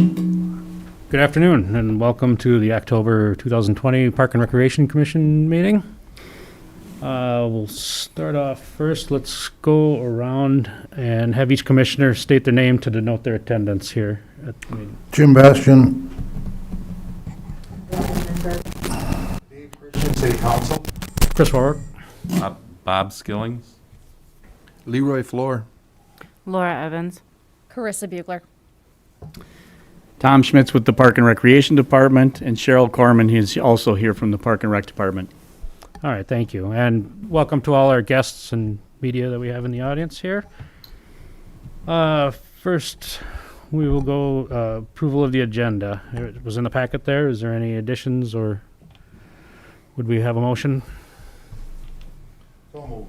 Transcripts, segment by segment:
Good afternoon, and welcome to the October 2020 Park and Recreation Commission meeting. We'll start off first. Let's go around and have each commissioner state their name to denote their attendance here at the meeting. Jim Bastian. Dave Christian, City Council. Chris Warwick. Bob Skillings. Leroy Floor. Laura Evans. Carissa Bugler. Tom Schmitz with the Park and Recreation Department, and Cheryl Corman, he's also here from the Park and Rec Department. All right, thank you. And welcome to all our guests and media that we have in the audience here. First, we will go approval of the agenda. It was in the packet there. Is there any additions, or would we have a motion? So moved.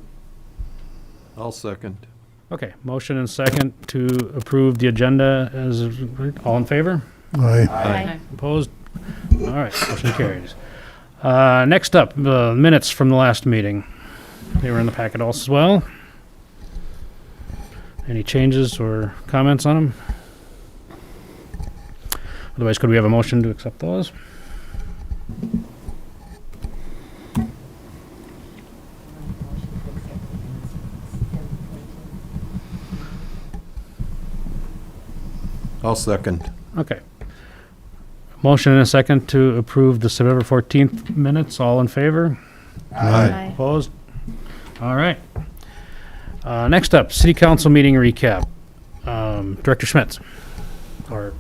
I'll second. Okay, motion and second to approve the agenda as, all in favor? Aye. Aye. Opposed? All right, motion carries. Next up, minutes from the last meeting. They were in the packet also as well. Any changes or comments on them? Otherwise, could we have a motion to accept those? I'll second. Okay. Motion and a second to approve the September 14th minutes. All in favor? Aye. Opposed? All right. Next up, City Council meeting recap. Director Schmitz. Or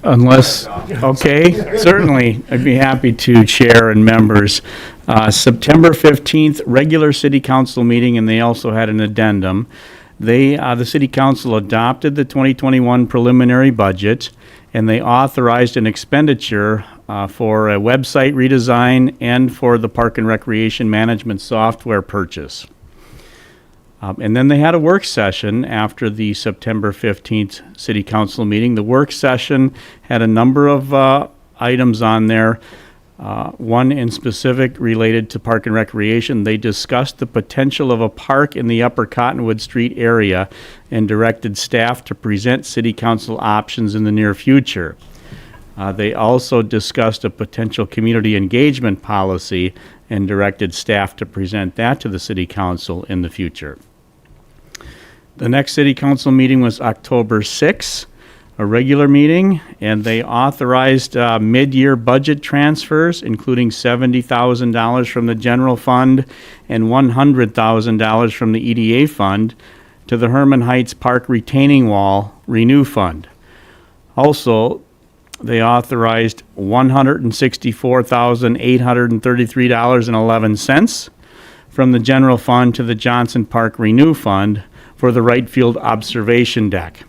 Unless, okay, certainly, I'd be happy to, Chair and members. September 15th, regular City Council meeting, and they also had an addendum. The City Council adopted the 2021 preliminary budget, and they authorized an expenditure for a website redesign and for the Park and Recreation Management software purchase. And then they had a work session after the September 15th City Council meeting. The work session had a number of items on there. One in specific related to Park and Recreation. They discussed the potential of a park in the upper Cottonwood Street area and directed staff to present City Council options in the near future. They also discussed a potential community engagement policy and directed staff to present that to the City Council in the future. The next City Council meeting was October 6th. A regular meeting, and they authorized mid-year budget transfers, including $70,000 from the general fund and $100,000 from the EDA fund to the Herman Heights Park Retaining Wall Renew Fund. Also, they authorized $164,833.11 from the general fund to the Johnson Park Renew Fund for the right field observation deck.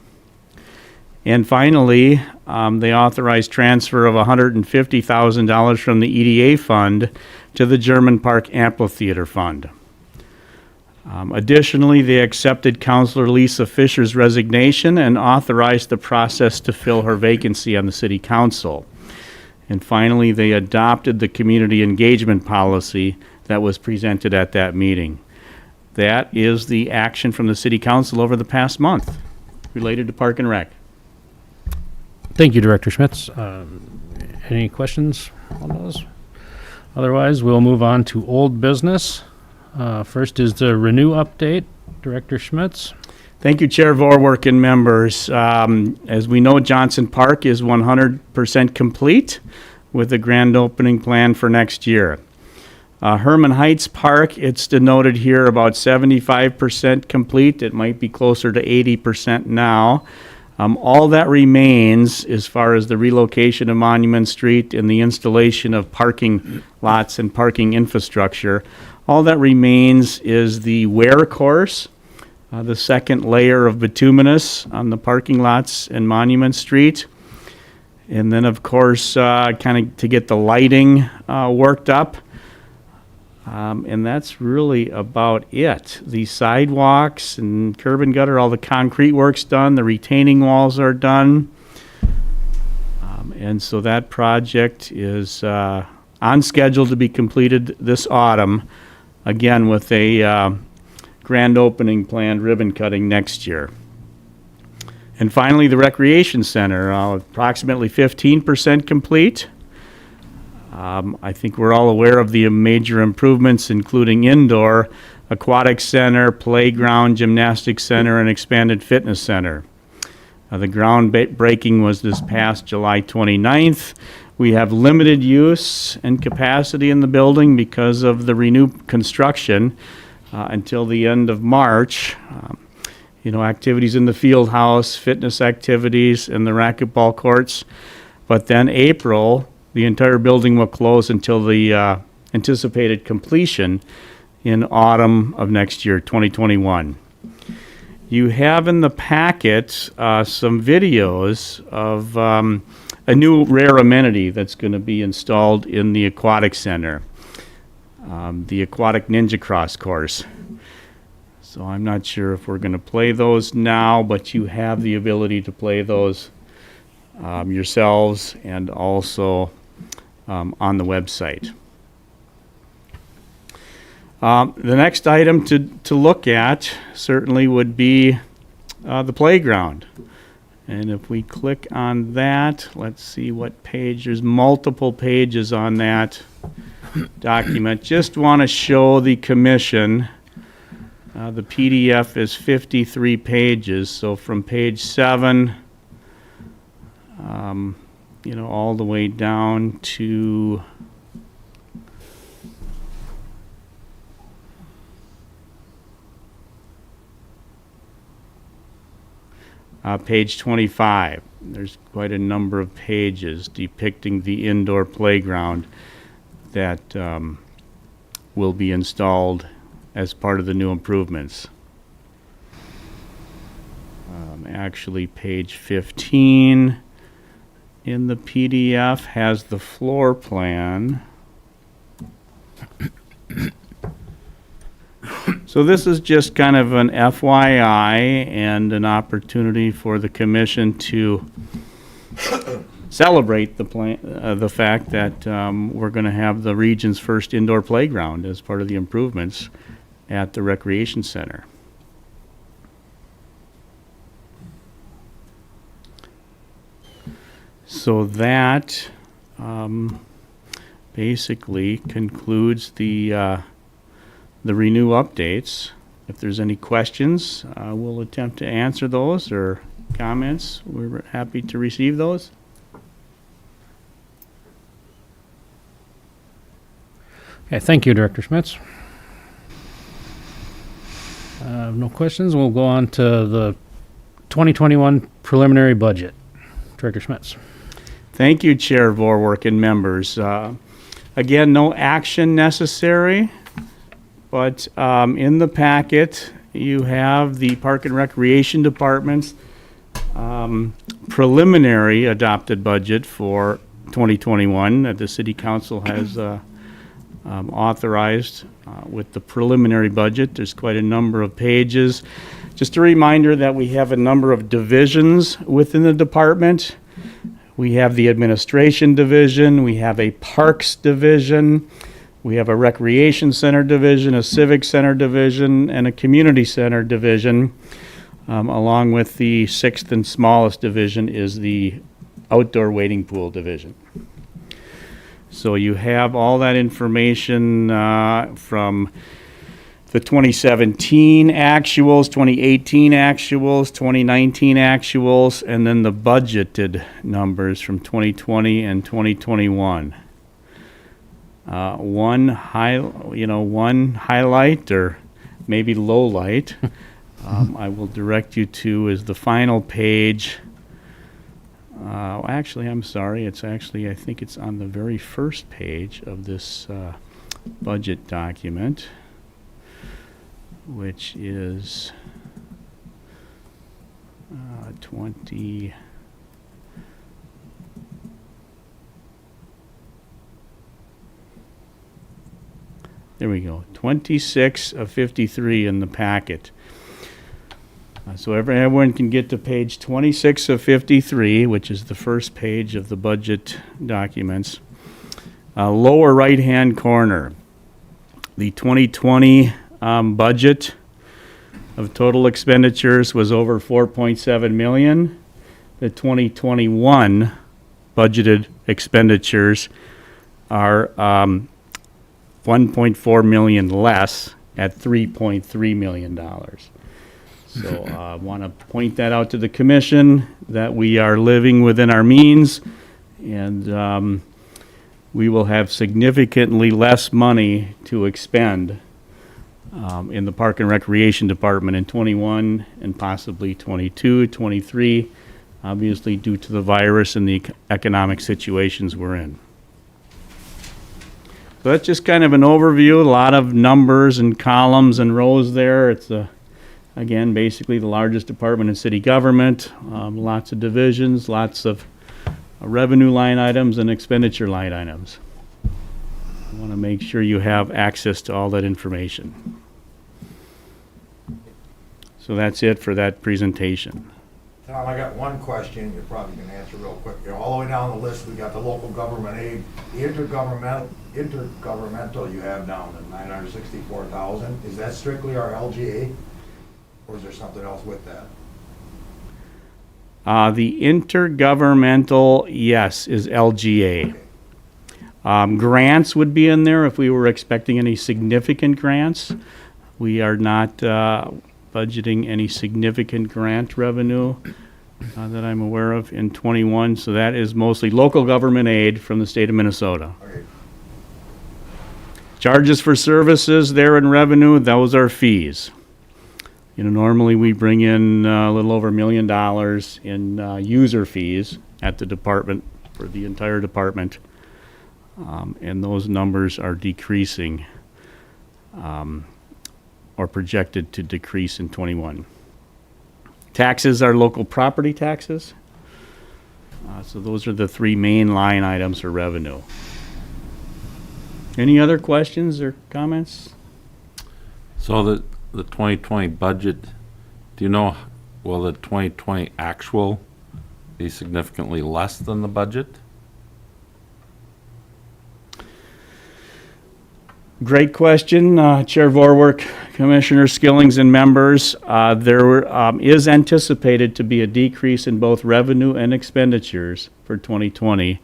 And finally, they authorized transfer of $150,000 from the EDA fund to the German Park Amphitheater Fund. Additionally, they accepted Councilor Lisa Fisher's resignation and authorized the process to fill her vacancy on the City Council. And finally, they adopted the community engagement policy that was presented at that meeting. That is the action from the City Council over the past month related to Park and Rec. thank you, Director Schmitz. Any questions on those? Otherwise, we'll move on to old business. First is the Renew update. Director Schmitz. Thank you, Chair Vorwerk and members. As we know, Johnson Park is 100% complete with a grand opening plan for next year. Herman Heights Park, it's denoted here about 75% complete. It might be closer to 80% now. All that remains as far as the relocation of Monument Street and the installation of parking lots and parking infrastructure, all that remains is the wear course, the second layer of bituminous on the parking lots and Monument Street. And then, of course, kind of to get the lighting worked up. And that's really about it. The sidewalks and curb and gutter, all the concrete work's done, the retaining walls are done. And so that project is on schedule to be completed this autumn, again with a grand opening planned ribbon cutting next year. And finally, the Recreation Center, approximately 15% complete. I think we're all aware of the major improvements, including indoor, aquatic center, playground, gymnastics center, and expanded fitness center. The groundbreaking was this past July 29th. We have limited use and capacity in the building because of the renewed construction until the end of March. Activities in the field house, fitness activities, and the racquetball courts. But then April, the entire building will close until the anticipated completion in autumn of next year, 2021. You have in the packet some videos of a new rare amenity that's going to be installed in the Aquatic Center, the Aquatic Ninja Cross course. So I'm not sure if we're going to play those now, but you have the ability to play those yourselves and also on the website. The next item to look at certainly would be the playground. And if we click on that, let's see what page. There's multiple pages on that document. Just want to show the commission. The PDF is 53 pages, so from page 7, all the way down to page 25. There's quite a number of pages depicting the indoor playground that will be installed as part of the new improvements. Actually, page 15 in the PDF has the floor plan. So this is just kind of an FYI and an opportunity for the commission to celebrate the fact that we're going to have the region's first indoor playground as part of the improvements at the Recreation Center. So that basically concludes the Renew updates. If there's any questions, we'll attempt to answer those, or comments. We're happy to receive those. Okay, thank you, Director Schmitz. No questions. We'll go on to the 2021 preliminary budget. Director Schmitz. Thank you, Chair Vorwerk and members. Again, no action necessary, but in the packet you have the Park and Recreation Department's preliminary adopted budget for 2021 that the City Council has authorized with the preliminary budget. There's quite a number of pages. Just a reminder that we have a number of divisions within the department. We have the Administration Division, we have a Parks Division, we have a Recreation Center Division, a Civic Center Division, and a Community Center Division. Along with the sixth and smallest division is the Outdoor Wading Pool Division. So you have all that information from the 2017 actuals, 2018 actuals, 2019 actuals, and then the budgeted numbers from 2020 and 2021. One highlight, or maybe low light, I will direct you to is the final page. Actually, I'm sorry. It's actually, I think it's on the very first page of this budget document, which is 20. There we go. 26 of 53 in the packet. So everyone can get to page 26 of 53, which is the first page of the budget documents. Lower right-hand corner, the 2020 budget of total expenditures was over 4.7 million. The 2021 budgeted expenditures are 1.4 million less at $3.3 million. So I want to point that out to the commission, that we are living within our means, and we will have significantly less money to expend in the Park and Recreation Department in 21 and possibly 22, 23, obviously due to the virus and the economic situations we're in. So that's just kind of an overview, a lot of numbers and columns and rows there. It's, again, basically the largest department in city government, lots of divisions, lots of revenue line items and expenditure line items. I want to make sure you have access to all that information. So that's it for that presentation. Tom, I got one question you're probably gonna answer real quick. All the way down the list, we got the local government aid, the intergovernmental you have down at 964,000. Is that strictly our LGA? Or is there something else with that? The intergovernmental, yes, is LGA. Grants would be in there if we were expecting any significant grants. We are not budgeting any significant grant revenue that I'm aware of in 21, so that is mostly local government aid from the state of Minnesota. Okay. Charges for services there in revenue, those are fees. You know, normally we bring in a little over $1 million in user fees at the department, for the entire department, and those numbers are decreasing, or projected to decrease in 21. Taxes are local property taxes. So those are the three main line items for revenue. Any other questions or comments? So the 2020 budget, do you know, will the 2020 actual be significantly less than the budget? Great question, Chair Vorwerk, Commissioner Skillings, and members. There is anticipated to be a decrease in both revenue and expenditures for 2020,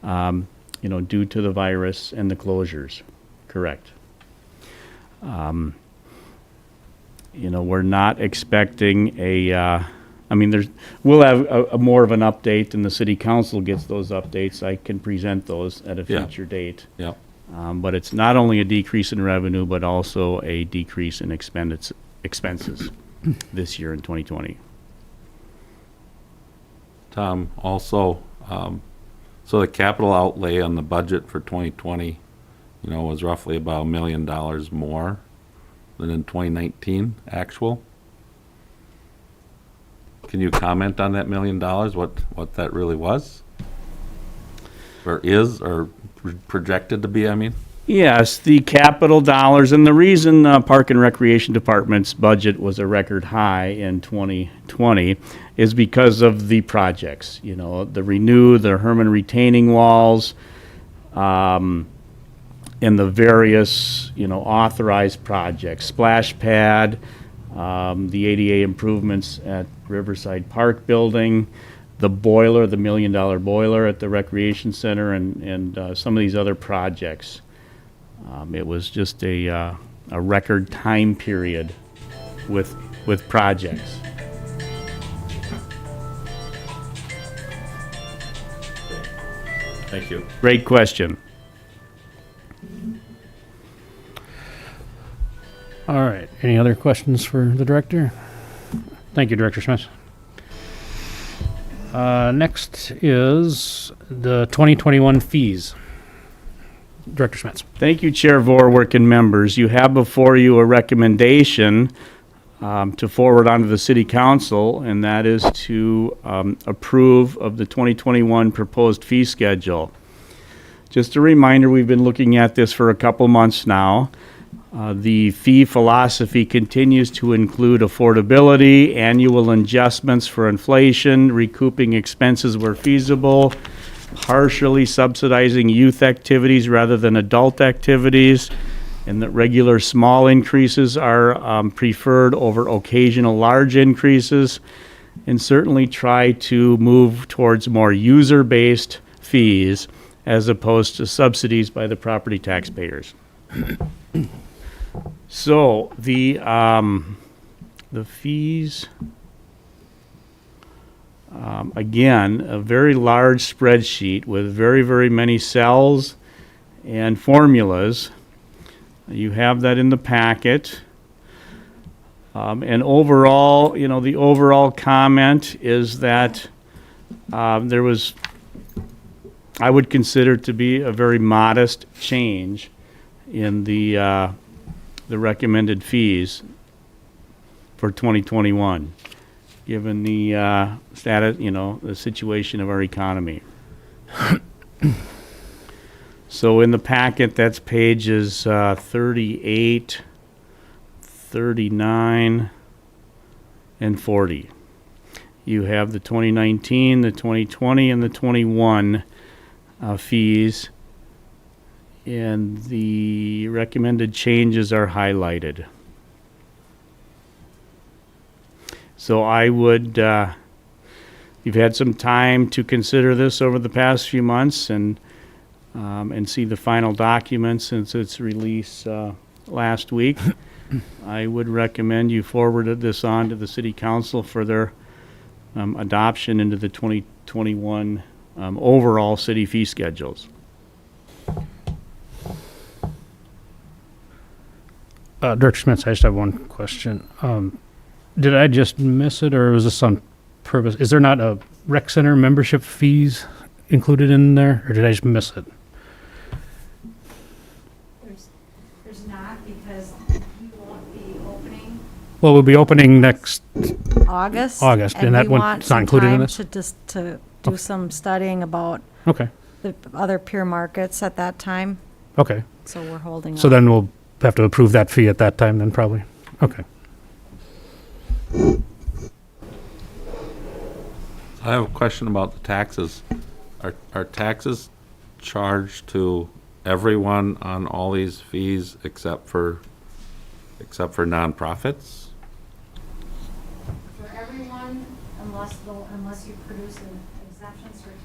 due to the virus and the closures. Correct. We're not expecting we'll have a more of an update, and the city council gets those updates. I can present those at a future date. Yeah. But it's not only a decrease in revenue, but also a decrease in expenses this year in 2020. Tom, also, so the capital outlay on the budget for 2020, was roughly about $1 million more than in 2019 actual. Can you comment on that $1 million, what that really was? Or is, or projected to be, I mean? Yes, the capital dollars, and the reason Park and Recreation Department's budget was a record high in 2020 is because of the projects, the Renew, the Herman retaining walls, and the various, authorized projects, splash pad, the ADA improvements at Riverside Park building, the boiler, the $1 million boiler at the Recreation Center, and some of these other projects. It was just a record time period with projects. Thank you. Great question. All right. Any other questions for the director? Thank you, Director Schmitz. Next is the 2021 fees. Director Schmitz. Thank you, Chair Vorwerk and members. You have before you a recommendation to forward onto the City Council, and that is to approve of the 2021 proposed fee schedule. Just a reminder, we've been looking at this for a couple months now. The fee philosophy continues to include affordability, annual adjustments for inflation, recouping expenses where feasible, partially subsidizing youth activities rather than adult activities, and that regular small increases are preferred over occasional large increases, and certainly try to move towards more user-based fees as opposed to subsidies by the property taxpayers. So the fees, again, a very large spreadsheet with very, very many cells and formulas. You have that in the packet. And overall, you know, the overall comment is that there was, I would consider to be a very modest change in the recommended fees for 2021, given the status, you know, the situation of our economy. So in the packet, that's pages 38, 39, and 40. You have the 2019, the 2020, and the 21 fees, and the recommended changes are highlighted. So I would, you've had some time to consider this over the past few months and see the final document since its release last week. I would recommend you forwarded this on to the City Council for their adoption into the 2021 overall city fee schedules. Director Schmitz, I just have one question. Did I just miss it, or was this on purpose? Is there not a rec center membership fees included in there, or did I just miss it? There's not, because you won't be opening Well, we'll be opening next August. August, and that one, it's not included in this? To just to do some studying about Okay, the other peer markets at that time, okay. so we're holding So off. then we'll have to approve that fee at that time then, probably? Okay. I have a question about the taxes. Are taxes charged to everyone on all these fees except for nonprofits? For everyone, unless you produce an exemption certificate.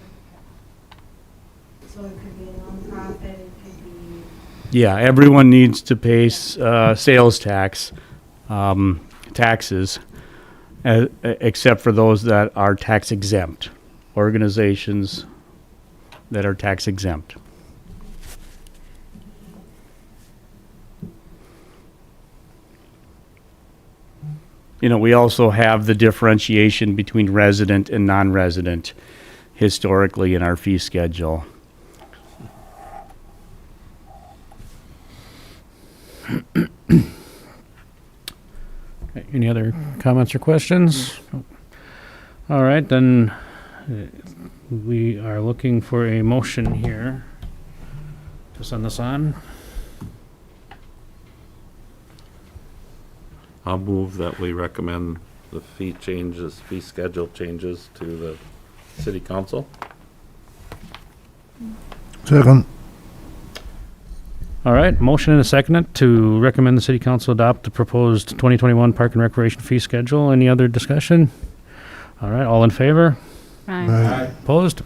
So it could be a nonprofit, it could be. Yeah, everyone needs to pay sales tax, taxes, except for those that are tax exempt, organizations that are tax exempt. You know, we also have the differentiation between resident and non-resident historically in our fee schedule. Okay, any other comments or questions? All right, then we are looking for a motion here to send this on. I'll move that we recommend the fee schedule changes to the city council. Second. All right, motion and a second to recommend the city council adopt the proposed 2021 Park and Recreation fee schedule. Any other discussion? All right, all in favor? Aye. Opposed?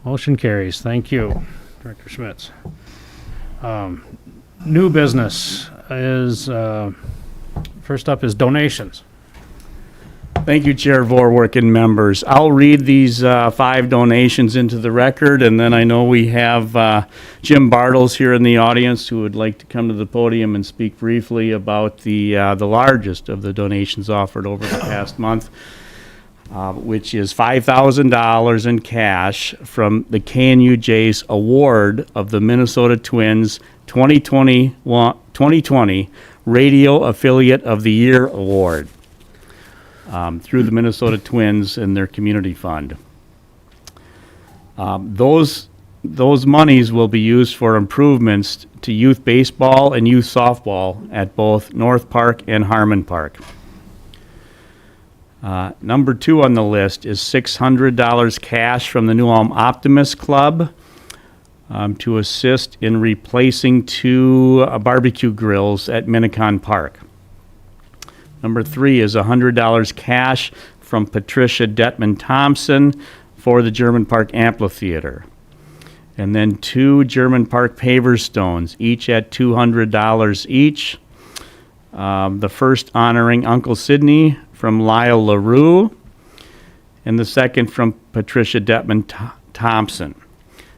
Motion carries. Thank you, Director Schmitz. New business is, first up is donations. Thank you, Chair Vorwerk and members. I'll read these 5 donations into the record, and then I know we have Jim Bartles here in the audience who would like to come to the podium and speak briefly about the largest of the donations offered over the past month, which is $5,000 in cash from the KNU Jays Award of the Minnesota Twins 2020 Radio Affiliate of the Year Award. Through the Minnesota Twins and their community fund. Those monies will be used for improvements to youth baseball and youth softball at both North Park and Harmon Park. Number 2 on the list is $600 cash from the New Ulm Optimist Club to assist in replacing 2 barbecue grills at Minnicon Park. Number 3 is $100 cash from Patricia Detman Thompson for the German Park Amphitheater. And then 2 German Park paver stones, each at $200 each. The first honoring Uncle Sidney from Lyle LaRue, and the second from Patricia Detman Thompson.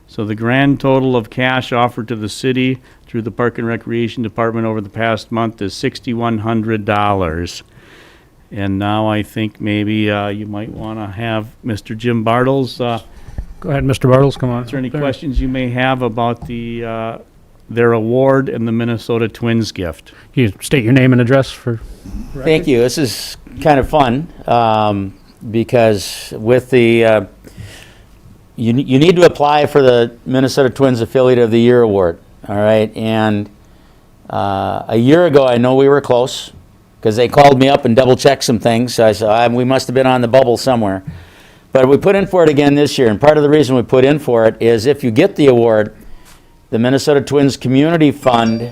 So the grand total of cash offered to the city through the Park and Recreation Department over the past month is $6,100. And now I think maybe you might want to have Mr. Jim Bartles. Go ahead, Mr. Bartles, come on. Answer any questions you may have about their award and the Minnesota Twins gift. Can you state your name and address for? Thank you. This is kind of fun because with the you need to apply for the Minnesota Twins Affiliate of the Year award. All right, and a year ago I know we were close because they called me up and double checked some things. So I said we must have been on the bubble somewhere. But we put in for it again this year, and part of the reason we put in for it is if you get the award, the Minnesota Twins Community Fund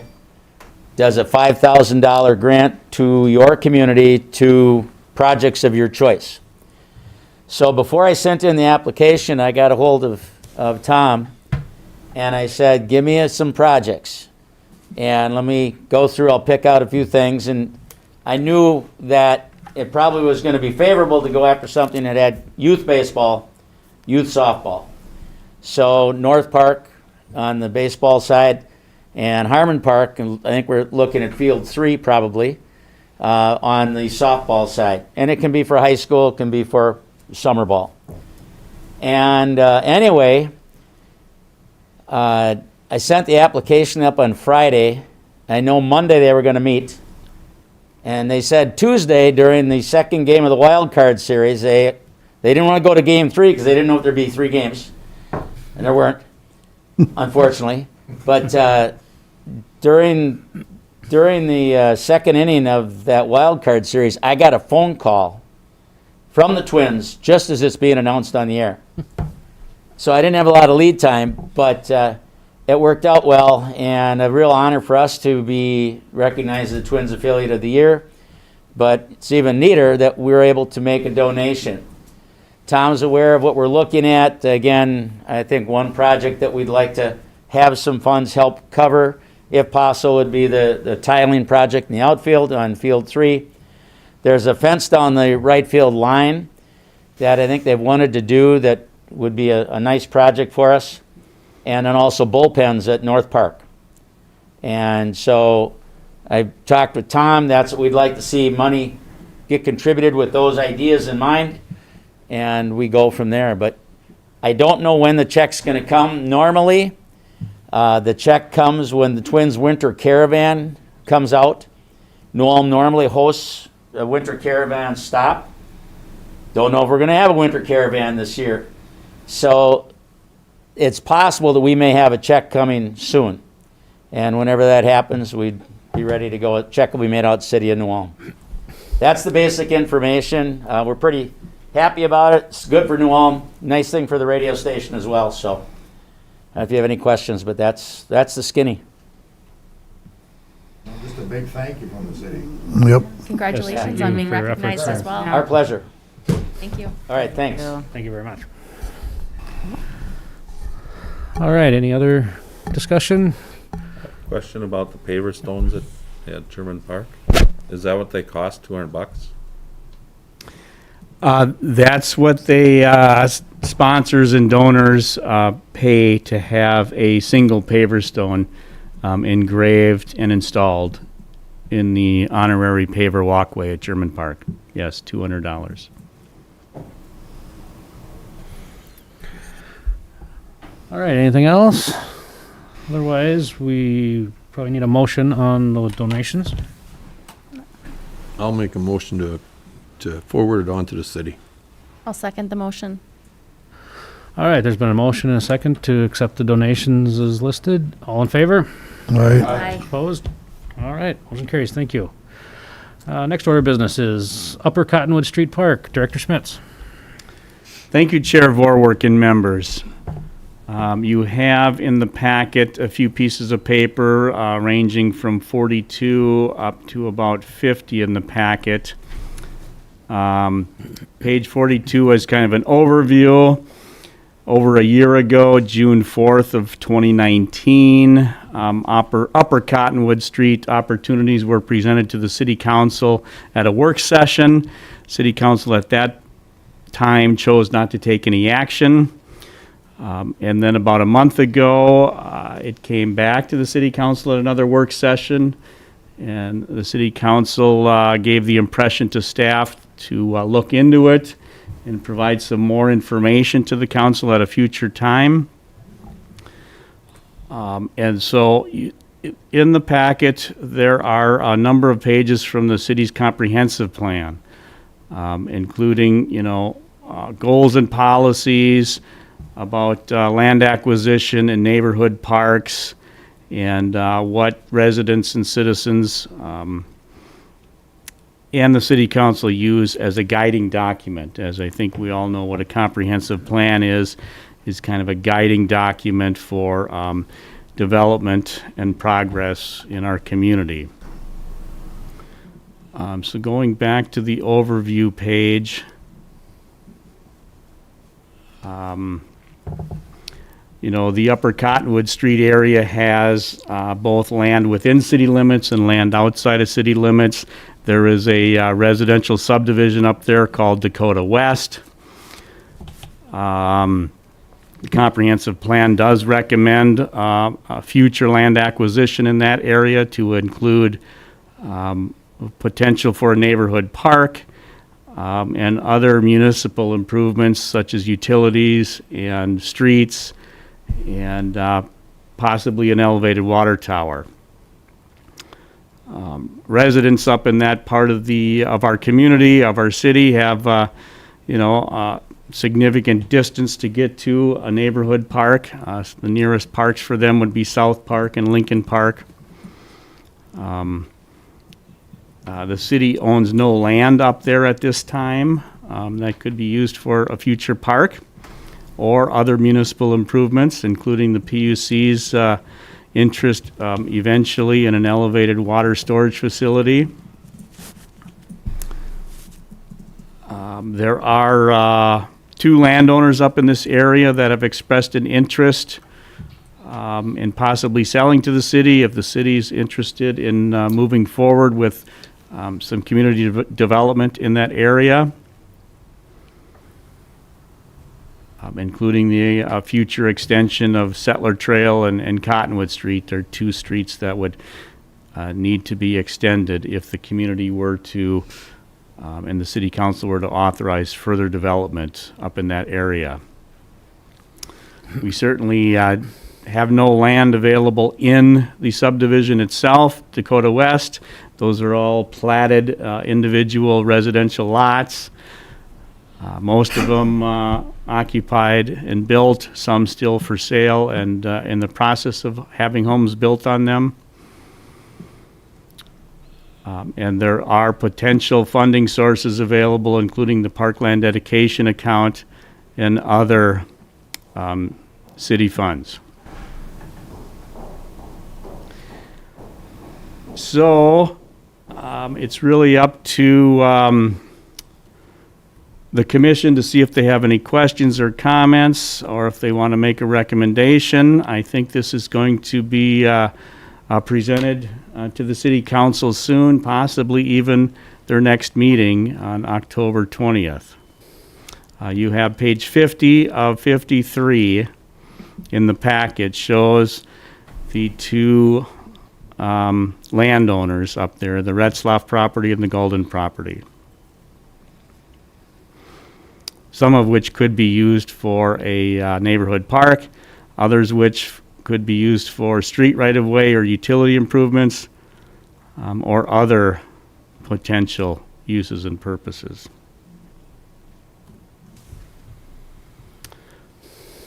does a $5,000 grant to your community to projects of your choice. So before I sent in the application, I got a hold of Tom, and I said, give me some projects, and let me go through, I'll pick out a few things, and I knew that it probably was going to be favorable to go after something that had youth baseball, youth softball. So North Park on the baseball side and Harmon Park, and I think we're looking at Field 3 probably, on the softball side. And it can be for high school, it can be for summer ball. And anyway, I sent the application up on Friday. I know Monday they were going to meet. And they said Tuesday during the second game of the wild card series, they didn't want to go to game 3 because they didn't know if there'd be 3 games. And there weren't, unfortunately. But during the second inning of that wild card series, I got a phone call from the Twins just as it's being announced on the air. So I didn't have a lot of lead time, but it worked out well, and a real honor for us to be recognized as the Twins Affiliate of the Year. But it's even neater that we were able to make a donation. Tom's aware of what we're looking at. Again, I think one project that we'd like to have some funds help cover, if possible, would be the tiling project in the outfield on Field 3. There's a fence down the right field line that I think they've wanted to do that would be a nice project for us. And then also bullpens at North Park. And so I talked with Tom. That's what we'd like to see money get contributed with those ideas in mind. And we go from there. But I don't know when the check's going to come. Normally, the check comes when the Twins Winter Caravan comes out. New Ulm normally hosts a Winter Caravan stop. Don't know if we're going to have a Winter Caravan this year. So it's possible that we may have a check coming soon. And whenever that happens, we'd be ready to go. A check will be made out to the city of New Ulm. That's the basic information. We're pretty happy about it. It's good for New Ulm. Nice thing for the radio station as well. So if you have any questions, but that's the skinny. Just a big thank you from the city. Yep. Congratulations Yes, on thank being you for your recognized efforts. as well. Yeah. Our pleasure. Thank you. All right, thanks. Thank you very much. All right, any other discussion? Question about the paver stones at German Park. Is that what they cost, $200? That's what they, sponsors and donors pay to have a single paver stone engraved and installed in the honorary paver walkway at German Park. Yes, $200. All right, anything else? Otherwise, we probably need a motion on the donations. I'll make a motion to forward it on to the city. I'll second the motion. All right, there's been a motion and a second to accept the donations as listed. All in favor? Aye. Opposed? All right, motion carries. Thank you. Next order of business is Upper Cottonwood Street Park. Director Schmitz. Thank you, Chair Vorwerk and members. You have in the packet a few pieces of paper ranging from 42 up to about 50 in the packet. Page 42 is kind of an overview. Over a year ago, June 4th of 2019, Upper Cottonwood Street opportunities were presented to the City Council at a work session. City Council at that time chose not to take any action. And then about a month ago, it came back to the City Council at another work session. And the City Council gave the impression to staff to look into it and provide some more information to the council at a future time. And so in the packet, there are a number of pages from the city's comprehensive plan, including, goals and policies about land acquisition and neighborhood parks, and what residents and citizens and the city council use as a guiding document. As I think we all know what a comprehensive plan is kind of a guiding document for development and progress in our community. So going back to the overview page, the Upper Cottonwood Street area has both land within city limits and land outside of city limits. There is a residential subdivision up there called Dakota West. The comprehensive plan does recommend a future land acquisition in that area to include potential for a neighborhood park and other municipal improvements such as utilities and streets and possibly an elevated water tower. Residents up in that part of our community, of our city, have significant distance to get to a neighborhood park. The nearest parks for them would be South Park and Lincoln Park. The city owns no land up there at this time that could be used for a future park or other municipal improvements, including the PUC's interest eventually in an elevated water storage facility. There are 2 landowners up in this area that have expressed an interest in possibly selling to the city if the city's interested in moving forward with some community development in that area, including the future extension of Settler Trail and Cottonwood Street. Are 2 streets that would need to be extended if the community were to, and the city council were to authorize further development up in that area. We certainly have no land available in the subdivision itself, Dakota West. Those are all platted individual residential lots. Most of them occupied and built, some still for sale and in the process of having homes built on them. And there are potential funding sources available, including the Parkland Dedication Account and other city funds. So it's really up to the commission to see if they have any questions or comments, or if they want to make a recommendation. I think this is going to be presented to the city council soon, possibly even their next meeting on October 20th. You have page 50 of 53 in the packet, shows the 2 landowners up there, the Retzlaff property and the Golden property. Some of which could be used for a neighborhood park, others which could be used for street right-of-way or utility improvements, or other potential uses and purposes.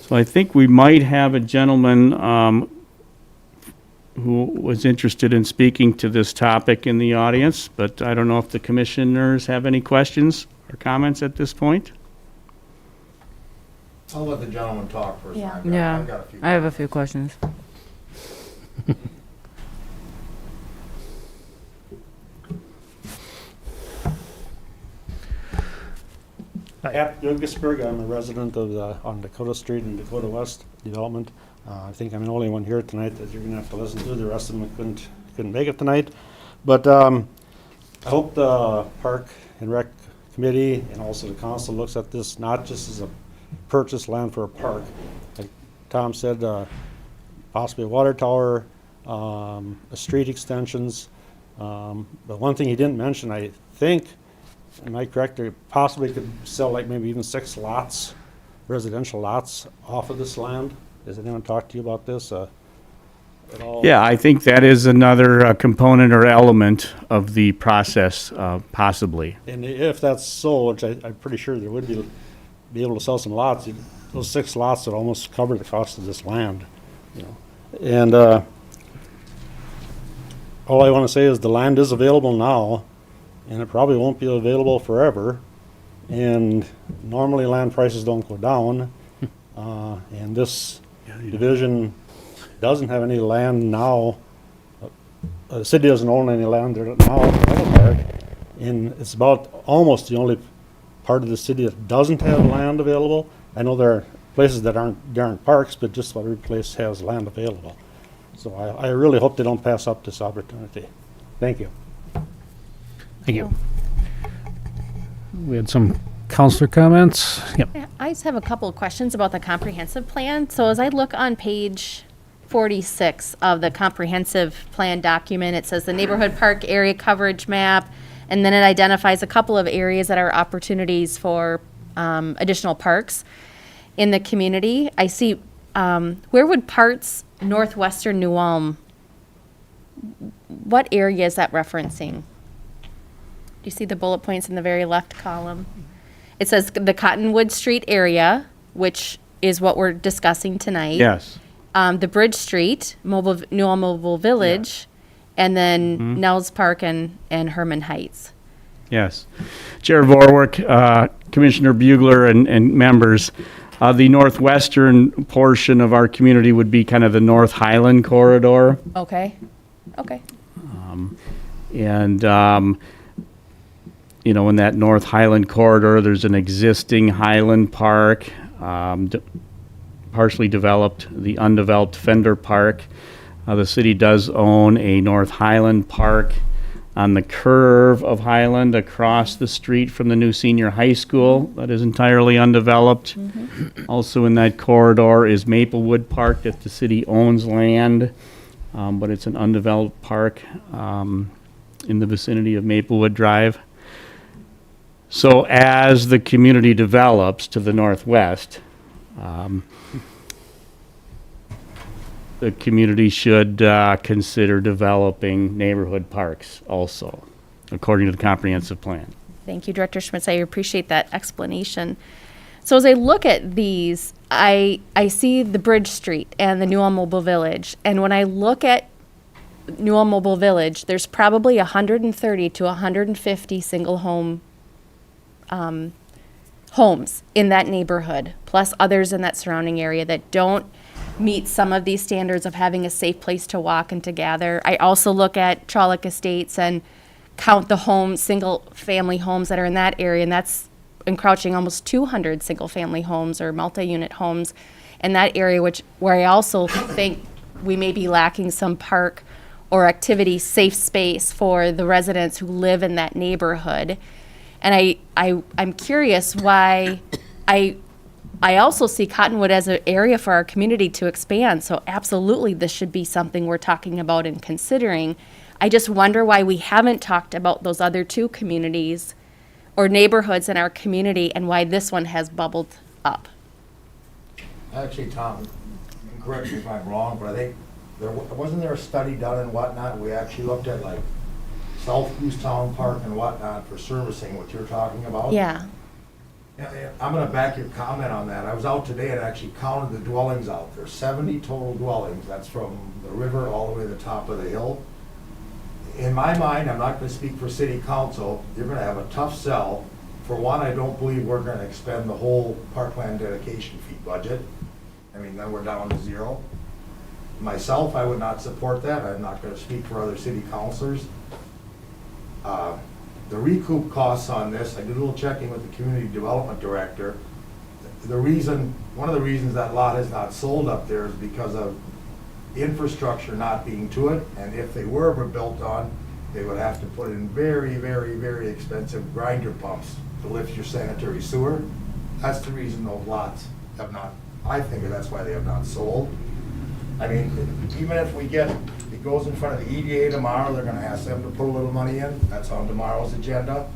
So I think we might have a gentleman who was interested in speaking to this topic in the audience, but I don't know if the commissioners have any questions or comments at this point. I'll let the gentleman talk first. Yeah. Yeah, I've got a few. I have a few questions. At Glockenspiel, I'm a resident of on Dakota Street and Dakota West Development. I think I'm the only one here tonight that you're gonna have to listen to. The rest of them couldn't make it tonight. But I hope the Park and Rec Committee and also the council looks at this not just as a purchase land for a park. Like Tom said, possibly a water tower, a street extensions. But one thing he didn't mention, I think, am I correct, they possibly could sell like maybe even 6 lots, residential lots off of this land? Has anyone talked to you about this at all? Yeah, I think that is another component or element of the process, possibly. And if that's so, which I'm pretty sure there would be able to sell some lots, those 6 lots would almost cover the cost of this land, you know. And all I want to say is the land is available now, and it probably won't be available forever. And normally land prices don't go down, and this division doesn't have any land now. The city doesn't own any land there now in the middle park, and it's about almost the only part of the city that doesn't have land available. I know there are places that aren't parks, but just about every place has land available. So I really hope they don't pass up this opportunity. Thank you. Thank you. We had some counselor comments. Yep. Yeah, I just have a couple of questions about the comprehensive plan. So as I look on page 46 of the comprehensive plan document, it says the neighborhood park area coverage map, and then it identifies a couple of areas that are opportunities for additional parks in the community. I see, where would parts northwestern New Ulm, what area is that referencing? Do you see the bullet points in the very left column? It says the Cottonwood Street area, which is what we're discussing tonight. Yes. The Bridge Street, New Ulm Mobile Village, and then Nels Park and Herman Heights. Yes. Chair Vorwerk, Commissioner Bugler, and members, the northwestern portion of our community would be kind of the North Highland corridor. Okay. Okay. And, you know, in that North Highland corridor, there's an existing Highland Park, partially developed, the undeveloped Fender Park. The city does own a North Highland Park on the curve of Highland across the street from the new senior high school that is entirely undeveloped. Also in that corridor is Maplewood Park that the city owns land, but it's an undeveloped park in the vicinity of Maplewood Drive. So as the community develops to the northwest, the community should consider developing neighborhood parks also, according to the comprehensive plan. Thank you, Director Schmitz. I appreciate that explanation. So as I look at these, I see the Bridge Street and the New Ulm Mobile Village. And when I look at New Ulm Mobile Village, there's probably 130 to 150 single home homes in that neighborhood, plus others in that surrounding area that don't meet some of these standards of having a safe place to walk and to gather. I also look at Trolloc Estates and count the homes, single-family homes that are in that area, and that's encroaching almost 200 single-family homes or multi-unit homes in that area, where I also think we may be lacking some park or activity safe space for the residents who live in that neighborhood. And I'm curious why I also see Cottonwood as an area for our community to expand. So absolutely, this should be something we're talking about and considering. I just wonder why we haven't talked about those other two communities or neighborhoods in our community and why this one has bubbled up. Actually, Tom, correct me if I'm wrong, but I think wasn't there a study done and whatnot? We actually looked at like South Town Park and whatnot for servicing what you're talking about. Yeah. Yeah, I'm gonna back your comment on that. I was out today and actually counted the dwellings out there, 70 total dwellings. That's from the river all the way to the top of the hill. In my mind, I'm not gonna speak for city council, you're gonna have a tough sell For one, I don't believe we're gonna expend the whole parkland dedication fee budget. I mean, then we're down to zero. Myself, I would not support that. I'm not gonna speak for other city councilors. The recoup costs on this, I did a little checking with the community development director. One of the reasons that lot is not sold up there is because of infrastructure not being to it, and if they were ever built on, they would have to put in very, very, very expensive grinder pumps to lift your sanitary sewer. That's the reason those lots have not, I think that's why they have not sold. I mean, even if it goes in front of the EDA tomorrow, they're gonna ask them to put a little money in, that's on tomorrow's agenda.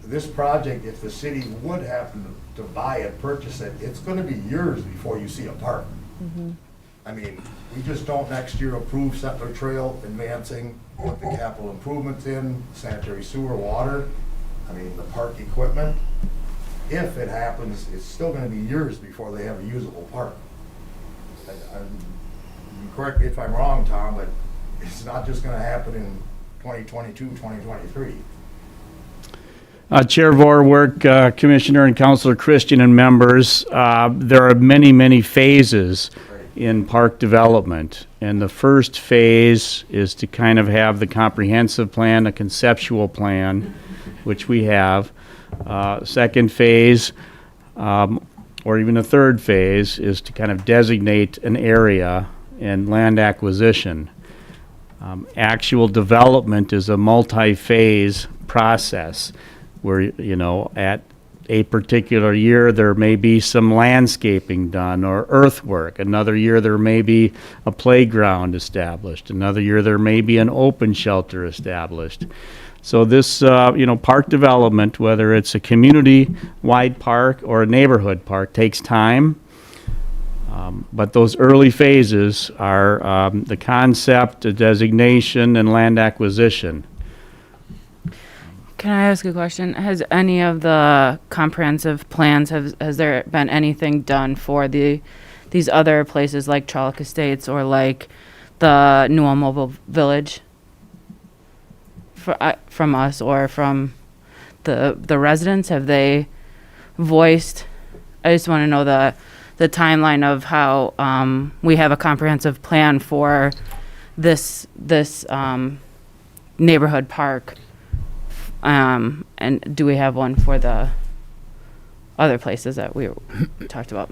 This project, if the city would happen to buy it, purchase it, it's gonna be years before you see a park. I mean, we just don't next year approve Settler Trail advancing, put the capital improvements in, sanitary sewer, water, I mean, the park equipment. If it happens, it's still gonna be years before they have a usable park. You correct me if I'm wrong, Tom, but it's not just gonna happen in 2022, 2023. Chair Vorwerk, Commissioner and Councilor Christian and members, there are many, many phases in park development. And the first phase is to kind of have the comprehensive plan, a conceptual plan, which we have. Second phase, or even a third phase, is to kind of designate an area and land acquisition. Actual development is a multi-phase process where, you know, at a particular year, there may be some landscaping done or earthwork. Another year, there may be a playground established. Another year, there may be an open shelter established. So this, park development, whether it's a community-wide park or a neighborhood park, takes time. But those early phases are the concept, the designation, and land acquisition. Can I ask a question? Has any of the comprehensive plans, has there been anything done for these other places like Trolloc Estates or like the Newell Mobile Village? From us or from the residents? Have they voiced? I just want to know the timeline of how we have a comprehensive plan for this neighborhood park. And do we have one for the other places that we talked about?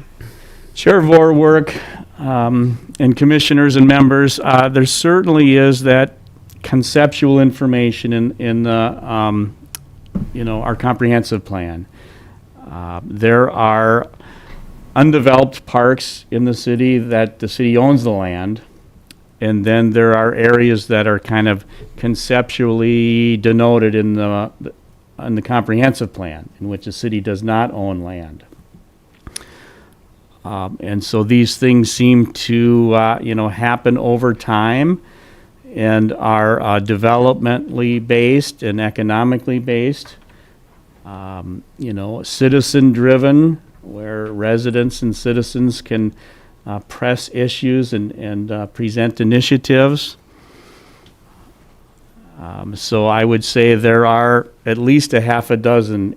Chair Vorwerk, and commissioners and members, there certainly is that conceptual information in the, our comprehensive plan. There are undeveloped parks in the city that the city owns the land. And then there are areas that are kind of conceptually denoted in the comprehensive plan, in which the city does not own land. And so these things seem to, happen over time and are developmentally based and economically based. Citizen-driven, where residents and citizens can press issues and present initiatives. So I would say there are at least a half a dozen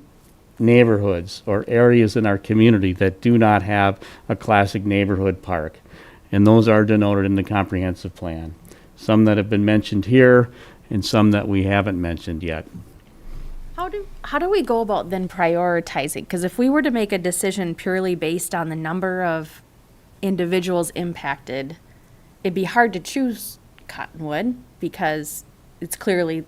neighborhoods or areas in our community that do not have a classic neighborhood park. And those are denoted in the comprehensive plan. Some that have been mentioned here and some that we haven't mentioned yet. How do we go about then prioritizing? Because if we were to make a decision purely based on the number of individuals impacted, it'd be hard to choose Cottonwood because it's clearly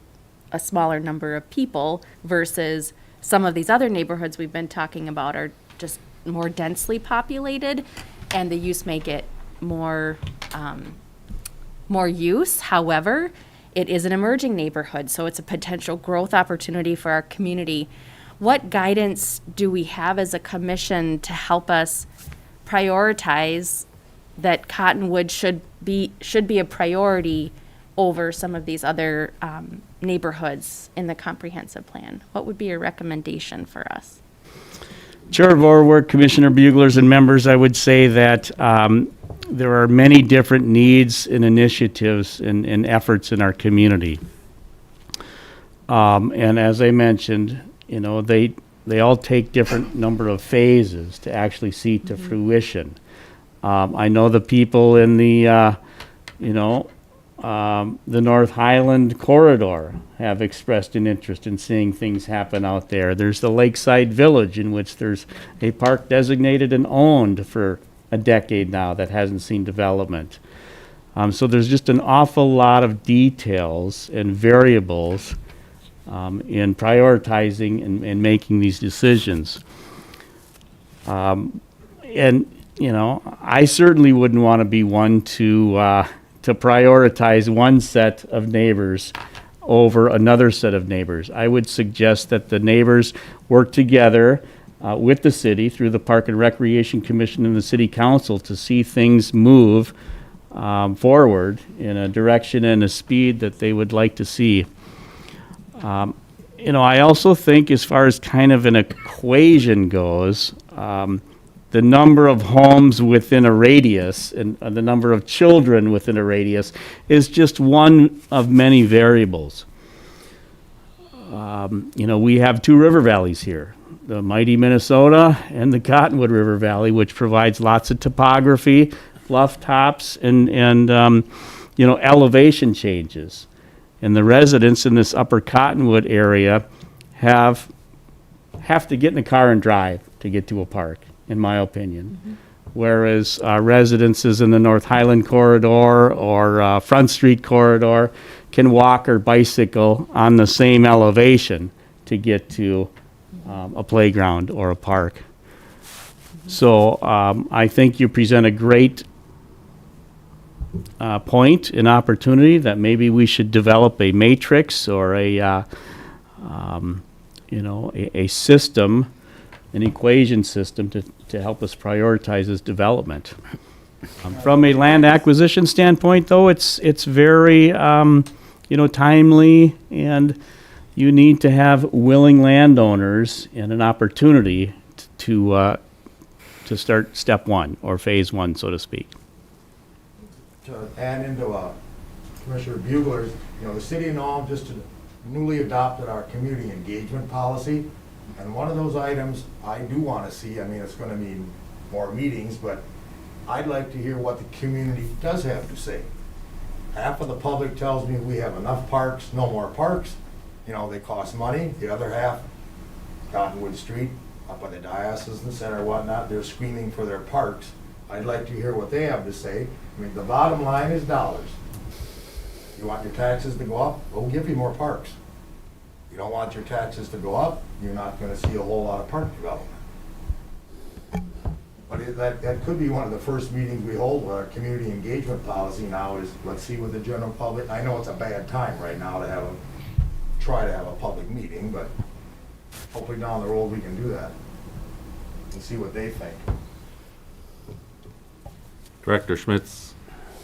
a smaller number of people versus some of these other neighborhoods we've been talking about are just more densely populated and the use may get more use. However, it is an emerging neighborhood, so it's a potential growth opportunity for our community. What guidance do we have as a commission to help us prioritize that Cottonwood should be a priority over some of these other neighborhoods in the comprehensive plan? What would be your recommendation for us? Chair Vorwerk, Commissioner Buglers, and members, I would say that there are many different needs and initiatives and efforts in our community. And as I mentioned, they they all take different number of phases to actually see to fruition. I know the people in the, the North Highland corridor have expressed an interest in seeing things happen out there. There's the Lakeside Village, in which there's a park designated and owned for a decade now that hasn't seen development. So there's just an awful lot of details and variables in prioritizing and making these decisions. I certainly wouldn't want to be one to prioritize one set of neighbors over another set of neighbors. I would suggest that the neighbors work together with the city through the Park and Recreation Commission and the City Council to see things move forward in a direction and a speed that they would like to see. I also think, as far as kind of an equation goes, the number of homes within a radius and the number of children within a radius is just one of many variables. We have two river valleys here, the mighty Minnesota and the Cottonwood River Valley, which provides lots of topography, bluff tops, and elevation changes. And the residents in this upper Cottonwood area have to get in a car and drive to get to a park, in my opinion. Whereas residences in the North Highland corridor or Front Street corridor can walk or bicycle on the same elevation to get to a playground or a park. So I think you present a great point, an opportunity that maybe we should develop a matrix or a system, an equation system to help us prioritize this development. From a land acquisition standpoint, though, it's very timely, and you need to have willing landowners and an opportunity to start step one or phase one, so to speak. To add into Commissioner Bugler's, the city of Nome just newly adopted our community engagement policy. And one of those items I do want to see, it's going to mean more meetings, but I'd like to hear what the community does have to say. Half of the public tells me we have enough parks, no more parks. They cost money. The other half, Cottonwood Street, up by the diocesan center, whatnot, they're screaming for their parks. I'd like to hear what they have to say. The bottom line is dollars. You want your taxes to go up? We'll give you more parks. You don't want your taxes to go up, you're not going to see a whole lot of park development. But that could be one of the first meetings we hold with our community engagement policy now is, let's see what the general public, I know it's a bad time right now to try to have a public meeting, but hopefully down the road we can do that and see what they think. Director Schmitz,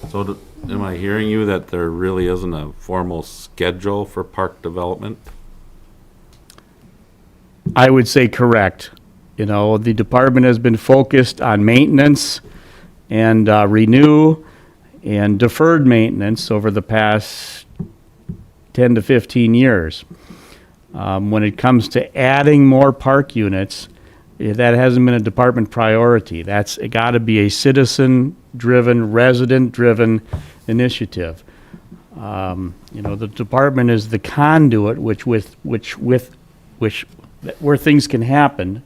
so am I hearing you that there really isn't a formal schedule for park development? I would say correct. The department has been focused on maintenance and renew and deferred maintenance over the past 10 to 15 years. When it comes to adding more park units, that hasn't been a department priority. That's got to be a citizen-driven, resident-driven initiative. The department is the conduit where things can happen,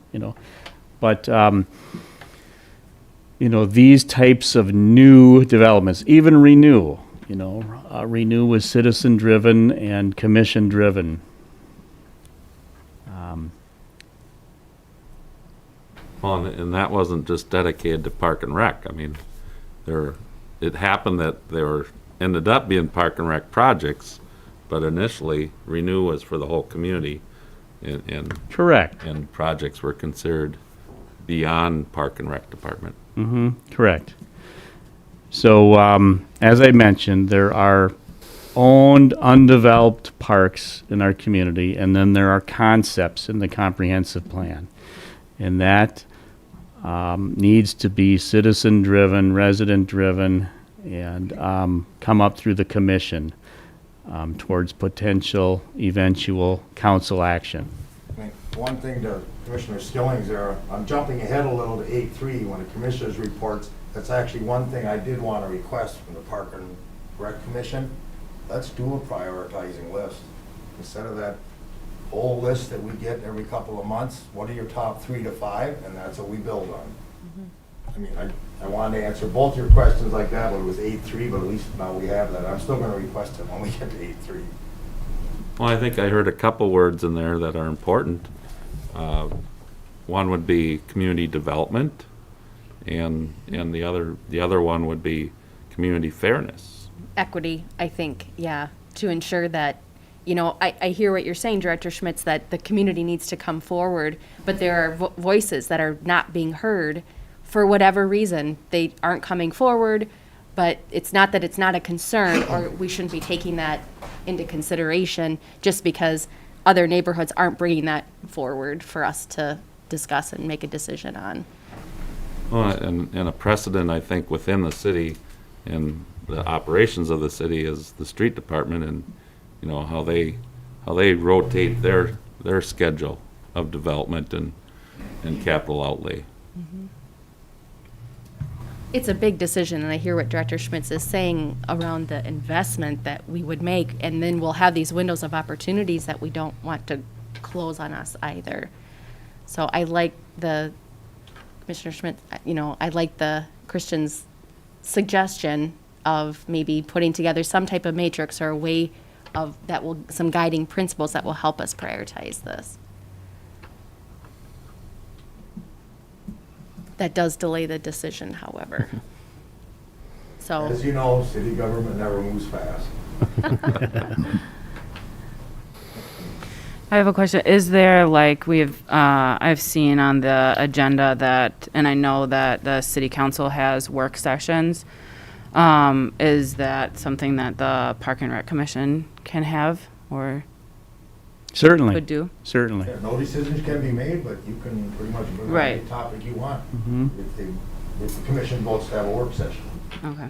but these types of new developments, even Renew, Renew was citizen-driven and commission-driven. Well, and that wasn't just dedicated to Park and Rec. It happened that ended up being Park and Rec projects, but initially Renew was for the whole community. And Correct. And projects were considered beyond Park and Rec Department. Correct. So, as I mentioned, there are owned, undeveloped parks in our community, and then there are concepts in the comprehensive plan. And that needs to be citizen-driven, resident-driven, and come up through the commission towards potential eventual council action. one thing to Commissioner Skilling's there, I'm jumping ahead a little to 8.3 when the commissioners reports. That's actually one thing I did want to request from the Park and Rec Commission. Let's do a prioritizing list. Instead of that whole list that we get every couple of months, what are your top 3 to 5? And that's what we build on. I mean, I wanted to answer both your questions like that when it was 8.3, but at least now we have that. I'm still going to request it when we get to 8.3. Well, I think I heard a couple words in there that are important. One would be community development, and the other one would be community fairness. Equity, I think, yeah, to ensure that, you know, I hear what you're saying, Director Schmitz, that the community needs to come forward, but there are voices that are not being heard for whatever reason. They aren't coming forward, but it's not that it's not a concern, or we shouldn't be taking that into consideration just because other neighborhoods aren't bringing that forward for us to discuss and make a decision on. Well, and a precedent, I think, within the city and the operations of the city is the street department, and, you know, how they rotate their schedule of development and capital outlay. It's a big decision, and I hear what Director Schmitz is saying around the investment that we would make, and then we'll have these windows of opportunities that we don't want to close on us either. So I like Commissioner Schmitz, you know, I like the Christian's suggestion of maybe putting together some type of matrix or a way of some guiding principles that will help us prioritize this. That does delay the decision, however. So, As you know, city government never moves fast. I have a question. Is there, like, I've seen on the agenda that, and I know that the city council has work sessions. Is that something that the Park and Rec Commission can have or Certainly, could do? certainly. Yeah, no decisions can be made, but you can pretty much bring up Right. any topic you want. Mhm. If the commission votes to have a work session. Okay.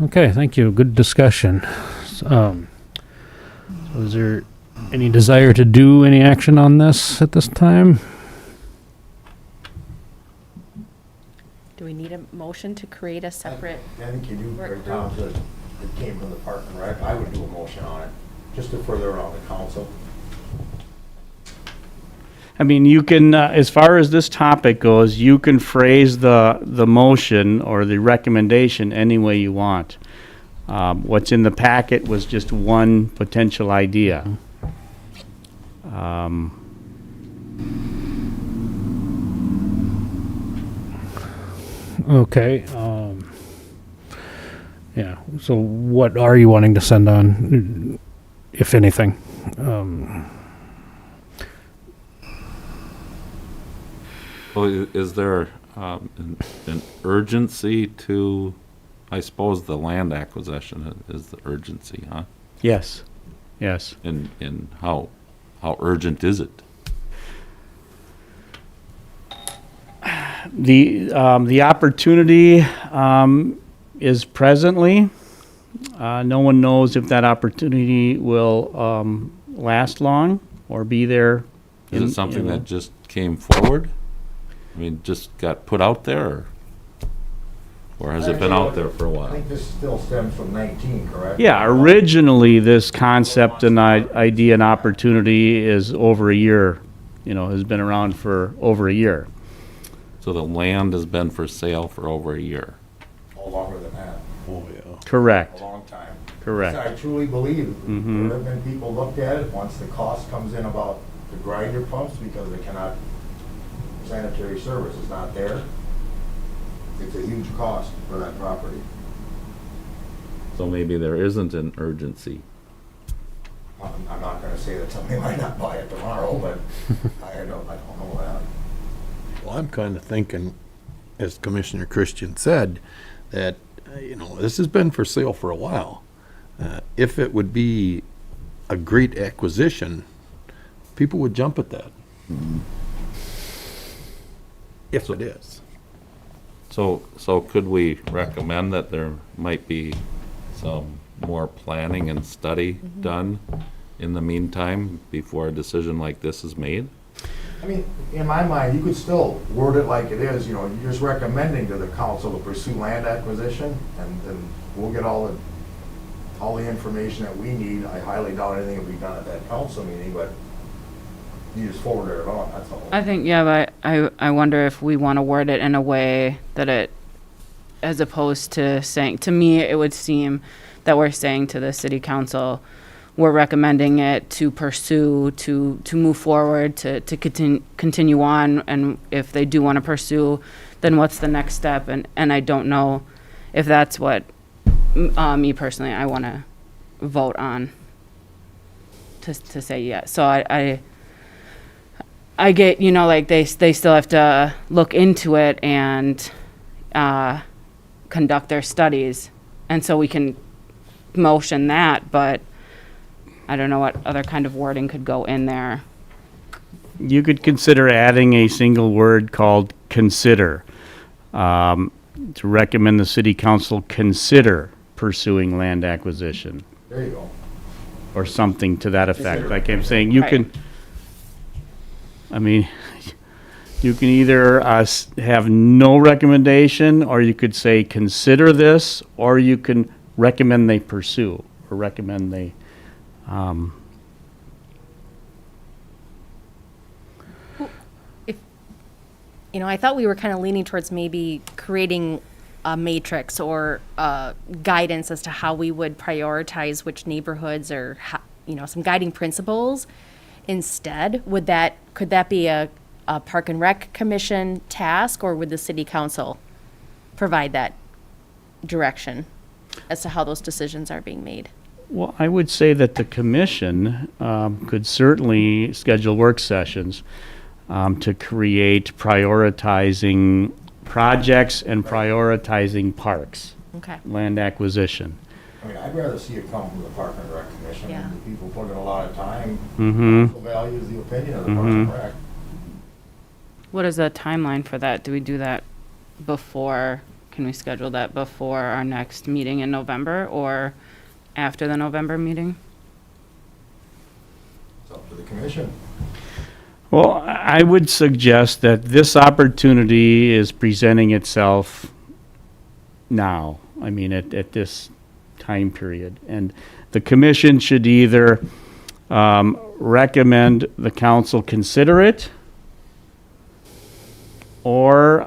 Okay, thank you. Good discussion. So is there any desire to do any action on this at this time? do we need a motion to create a separate? I think you do, Work right down to, it came from the Park and Rec. I would do a motion on it, just to further around the council. I mean, you can, as far as this topic goes, you can phrase the motion or the recommendation any way you want. What's in the packet was just one potential idea. Okay, yeah, so what are you wanting to send on, if anything? Well, is there an urgency to, I suppose the land acquisition is the urgency, huh? Yes, yes. And how urgent is it? The opportunity is presently. No one knows if that opportunity will last long or be there. Is it something that just came forward? I mean, just got put out there, or has it been out there for a I while? think this still stems from 19, correct? Yeah, originally, this concept and idea and opportunity is over a year, has been around for over a year. So the land has been for sale for over a year. Oh, longer than that, Oh, yeah. a Correct, long time. correct. I truly believe, Mhm. there have been people looked at it, once the cost comes in about the grinder pumps, because they cannot, sanitary service is not there. It's a huge cost for that property. So maybe there isn't an urgency. I'm not gonna say that somebody might not buy it tomorrow, but I don't know that. Well, I'm kind of thinking, as Commissioner Christian said, that, this has been for sale for a while. If it would be a great acquisition, people would jump at that. If it is. So could we recommend that there might be some more planning and study done in the meantime before a decision like this is made? I mean, in my mind, you could still word it like it is, you know, you're just recommending to the council to pursue land acquisition, and we'll get all the information that we need. I highly doubt anything will be done at that council meeting, but you just forward it on, that's all. I think, yeah, but I wonder if we want to word it in a way that it, as opposed to saying, to me, it would seem that we're saying to the city council, we're recommending it to pursue, to move forward, to continue on, and if they do want to pursue, then what's the next step? And I don't know if that's what, me personally, I want to vote on, to say yes. So I get, you know, like they still have to look into it and conduct their studies, and so we can motion that, but I don't know what other kind of wording could go in there. You could consider adding a single word called consider, to recommend the city council consider pursuing land acquisition, There you go. or something to that effect. Consider. Like I'm saying, you Right. can, I mean, you can either have no recommendation, or you could say consider this, or you can recommend they pursue, or recommend they, You know, I thought we were kind of leaning towards maybe creating a matrix or guidance as to how we would prioritize which neighborhoods, or how, you know, some guiding principles. Instead, could that be a Park and Rec Commission task, or would the city council provide that direction as to how those decisions are being made? well, I would say that the commission could certainly schedule work sessions to create prioritizing projects and prioritizing parks, Okay. land acquisition. I mean, I'd rather see it come from the Park and Rec Commission. Yeah. The people put in a lot of time. Mm-hmm. Council values the opinion of the Park and Rec. What is the timeline for that? Do we do that before, can we schedule that before our next meeting in November, or after the November meeting? It's up to the commission. Well, I would suggest that this opportunity is presenting itself now. I mean, at this time period. And the commission should either recommend the council consider it, or,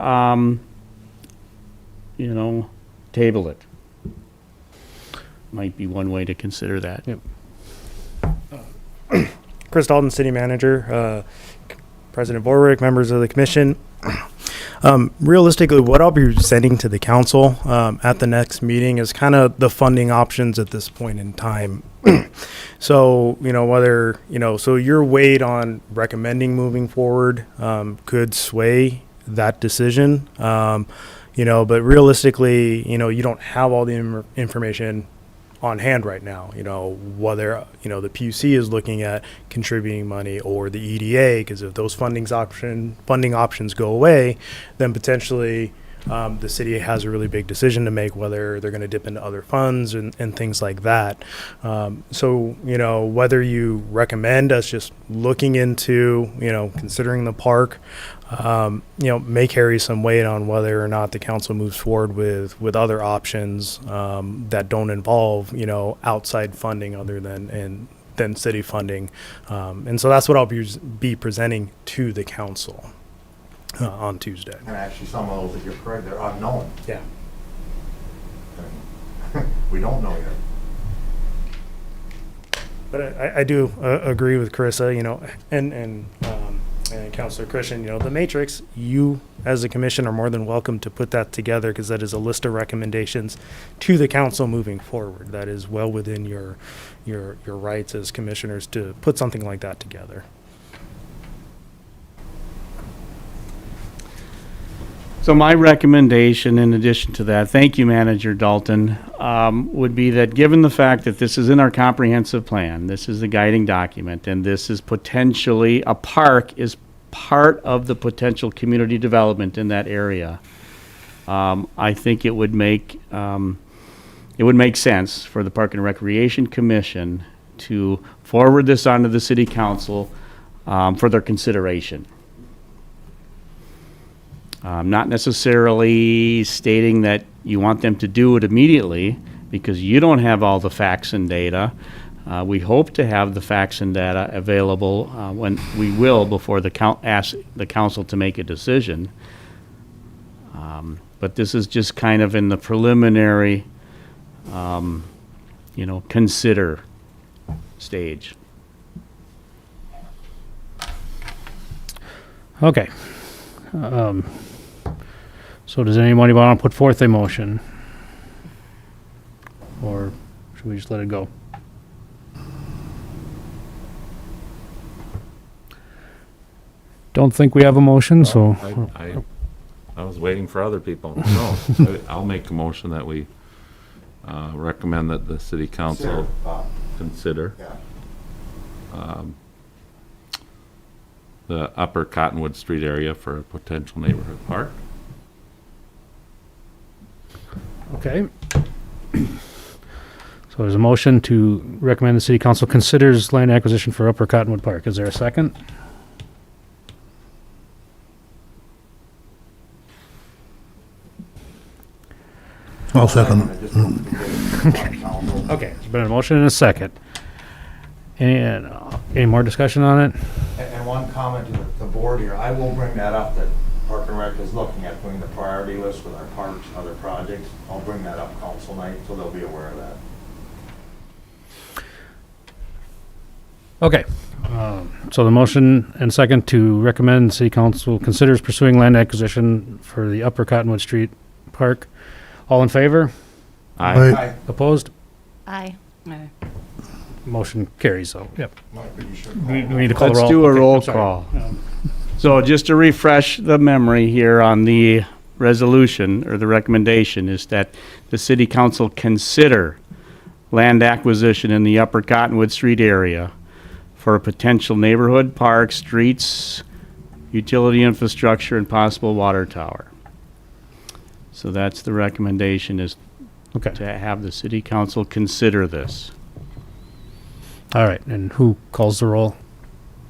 table it. Might be one way to consider that. Yep. Chris Dalton, City Manager, President Borwick, members of the commission. Realistically, what I'll be sending to the council at the next meeting is kind of the funding options at this point in time. So, so your weight on recommending moving forward could sway that decision. But realistically, you don't have all the information on hand right now, whether, the PUC is looking at contributing money, or the EDA, because if those funding options go away, then potentially the city has a really big decision to make, whether they're going to dip into other funds and things like that. So, whether you recommend us just looking into, considering the park, may carry some weight on whether or not the council moves forward with other options that don't involve, outside funding other than city funding. And so that's what I'll be presenting to the council on Tuesday. And actually, some of those that you're correct, they're unknown. Yeah. We don't know yet. But I do agree with Carissa, and Councilor Christian, the matrix, you as a commission are more than welcome to put that together, because that is a list of recommendations to the council moving forward. That is well within your rights as commissioners to put something like that together. So my recommendation, in addition to that, thank you, Manager Dalton, would be that given the fact that this is in our comprehensive plan, this is the guiding document, and this is potentially, a park is part of the potential community development in that area, I think it would make it would make sense for the Park and Recreation Commission to forward this on to the city council for their consideration. Not necessarily stating that you want them to do it immediately, because you don't have all the facts and data. We hope to have the facts and data available when we will before ask the council to make a decision. But this is just kind of in the preliminary, consider stage. Okay. So does anybody want to put forth a motion? Or should we just let it go? Don't think we have a motion, so. I was waiting for other people. No, I'll make a motion that we recommend that the city council consider the upper Cottonwood Street area for a potential neighborhood park. Okay. So there's a motion to recommend the city council considers land acquisition for Upper Cottonwood Park. Is there a second? I'll second. Okay, there's been a motion and a second. And any more discussion on it? And one comment to the board here, I will bring that up, that Park and Rec is looking at doing the priority list with our parks and other projects. I'll bring that up council night, so they'll be aware of that. Okay. So the motion and second to recommend city council considers pursuing land acquisition for the Upper Cottonwood Street Park. All in favor? Aye. Opposed? Aye. Motion carries, so, yep. We We need to call the Let's roll. do a Okay, roll I'm sorry. call. So just to refresh the memory here on the resolution, or the recommendation, is that the city council consider land acquisition in the Upper Cottonwood Street area for a potential neighborhood park, streets, utility infrastructure, and possible water tower. So that's the recommendation, is Okay, to have the city council consider this. all right, and who calls the roll?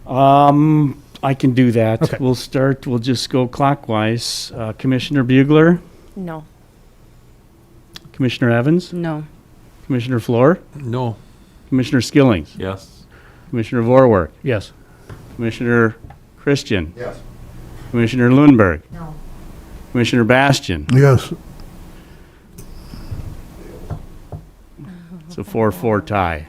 I can do that. Okay. We'll just go clockwise. Commissioner Bugler, No. Commissioner Evans, No. Commissioner Floor, No. Commissioner Skillings, Yes? Commissioner Vorwerk, Yes. Commissioner Christian, Yes. Commissioner Lundberg, No. Commissioner Bastian. Yes. It's a 4-4 tie.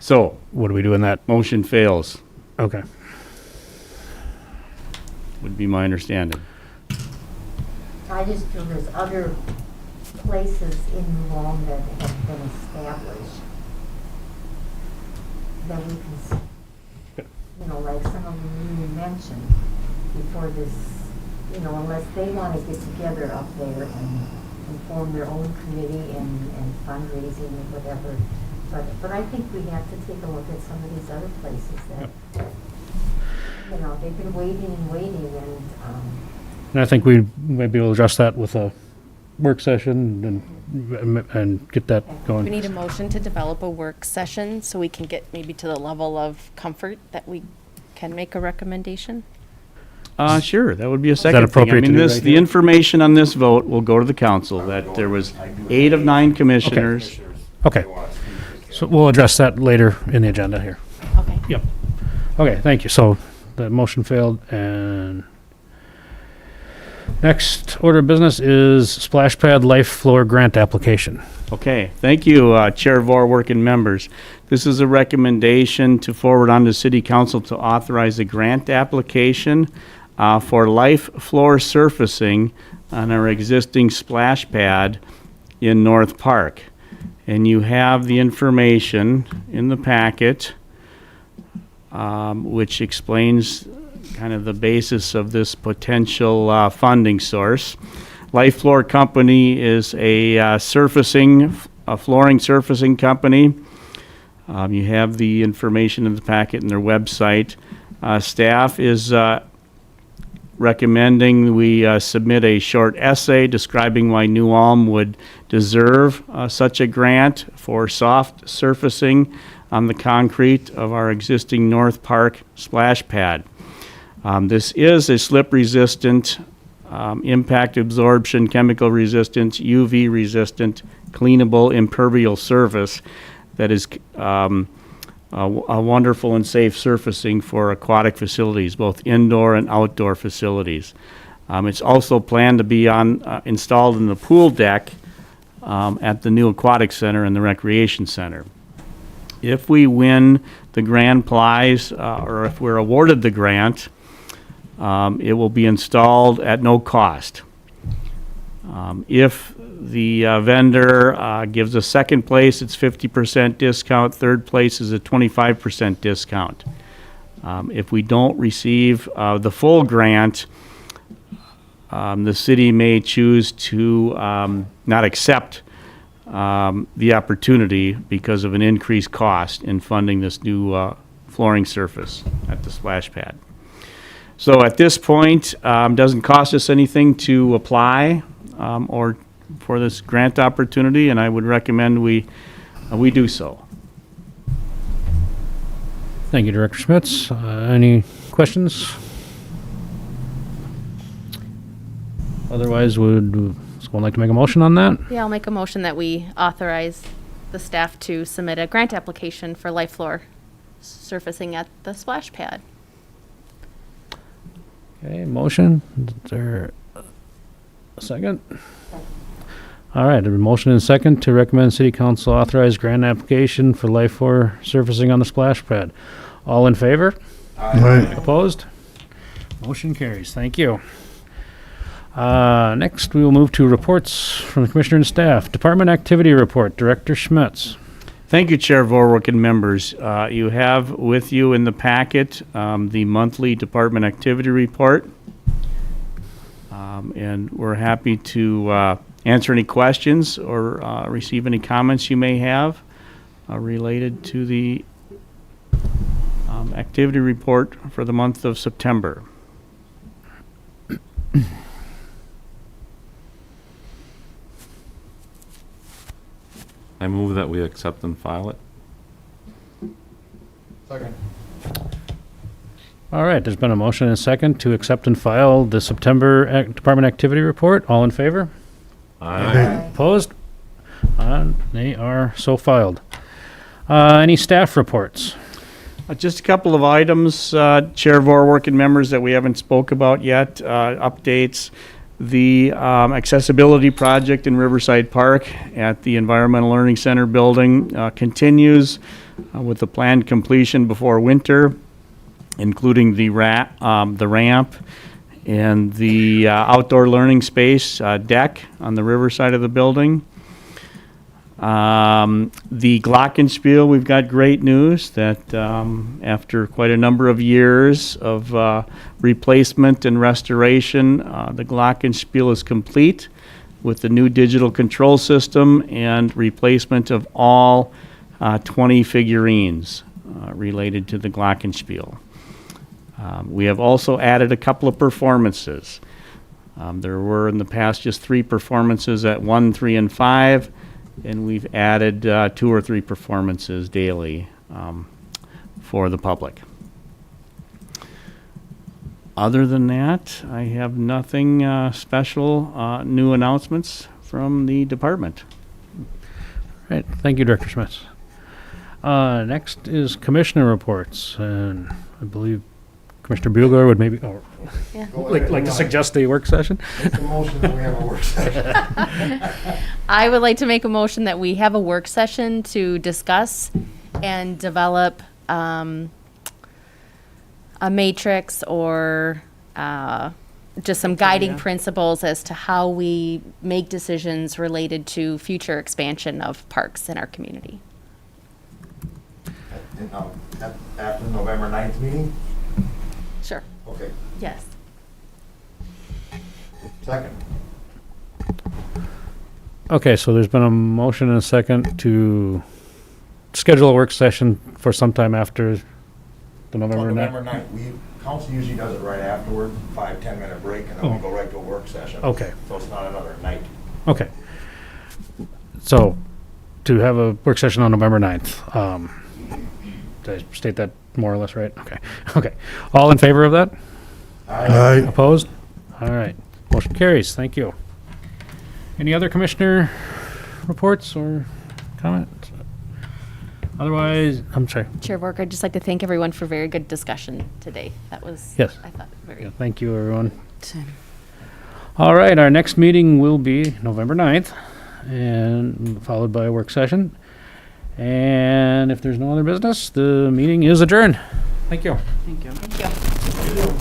So, What do we do in that? motion fails, Okay. would be my understanding. I just feel there's other places in Rome that have been established that we can, like some of them you mentioned before this, unless they want to get together up there and form their own committee and fundraising and whatever. But I think we have to take a look at some of these other places that, they've been waiting and, And I think we might be able to address that with a work session and get that We going. need a motion to develop a work session so we can get maybe to the level of comfort that we can make a recommendation. Sure, that would be a second thing. I appropriate to mean, do right the here? information on this vote will go to the council, that there was 8 of 9 commissioners. Okay, so we'll address that later in the agenda here. Okay. Yep. Okay, thank you. So the motion failed, and next order of business is Splash Pad Life Floor Grant Application. Okay, thank you, Chair Vorwerk and members. This is a recommendation to forward on to City Council to authorize a grant application for life floor surfacing on our existing splash pad in North Park. And you have the information in the packet, which explains kind of the basis of this potential funding source. Life Floor Company is a flooring surfacing company. You have the information in the packet in their website. Staff is recommending we submit a short essay describing why New Ulm would deserve such a grant for soft surfacing on the concrete of our existing North Park splash pad. This is a slip-resistant, impact absorption, chemical resistant, UV resistant, cleanable, impermeable surface that is a wonderful and safe surfacing for aquatic facilities, both indoor and outdoor facilities. It's also planned to be installed in the pool deck at the new Aquatic Center and the Recreation Center. If we win the grand prize, or if we're awarded the grant, it will be installed at no cost. If the vendor gives us second place, it's 50% discount. Third place is a 25% discount. If we don't receive the full grant, the city may choose to not accept the opportunity because of an increased cost in funding this new flooring surface at the splash pad. So at this point, doesn't cost us anything to apply or for this grant opportunity, and I would recommend we do so. Thank you, Director Schmitz. Any questions? Otherwise, would someone like to make a motion on that? Yeah, I'll make a motion that we authorize the staff to submit a grant application for life floor surfacing at the splash pad. Okay, motion. Is there a second? All right, a motion and second to recommend City Council authorize grant application for life floor surfacing on the splash pad. All in favor? Opposed? Motion carries. Thank you. Next, we will move to reports from the Commissioner and staff. Department Activity Report, Director Schmitz. Thank you, Chair Vorwerk and members. You have with you in the packet the monthly department activity report. And we're happy to answer any questions or receive any comments you may have related to the activity report for the month of September. I move that we accept and file it. Second. All right, there's been a motion and a second to accept and file the September Department Activity Report. All in favor? Opposed? They are so filed. Any staff reports? Just a couple of items, Chair Vorwerk and members, that we haven't spoke about yet. Updates. The accessibility project in Riverside Park at the Environmental Learning Center building continues with the planned completion before winter, including the ramp and the outdoor learning space deck on the riverside of the building. The Glockenspiel, we've got great news that after quite a number of years of replacement and restoration, the Glockenspiel is complete with the new digital control system and replacement of all 20 figurines related to the Glockenspiel. We have also added a couple of performances. There were in the past just 3 performances at 1, 3, and 5. And we've added 2 or 3 performances daily for the public. Other than that, I have nothing special, new announcements from the department. All right, thank you, Director Schmitz. Next is Commissioner reports, and I believe Commissioner Bugler would maybe like to suggest a work session. Make a motion that we have a work session. I would like to make a motion that we have a work session to discuss and develop a matrix or just some guiding principles as to how we make decisions related to future expansion of parks in our community. After the November 9th meeting? Sure. Okay. Yes. Second. Okay, so there's been a motion and a second to schedule a work session for sometime after the November 9th. November 9th. council usually does it right afterward, 5-10 minute break, and then we Oh. go right to a work session. Okay. So it's not another night. Okay. So, to have a work session on November 9th, did I state that more or less right? Okay. Okay. All in favor of that? Opposed? All right. Motion carries. Thank you. Any other commissioner reports or comments? Otherwise, I'm sorry. Chair Bork, I'd just like to thank everyone for very good discussion today. That was, Yes. I thought, very Yeah, thank you, everyone. Same. All right, our next meeting will be November 9th, and followed by a work session. And if there's no other business, the meeting is adjourned. Thank you. Thank you. Thank you.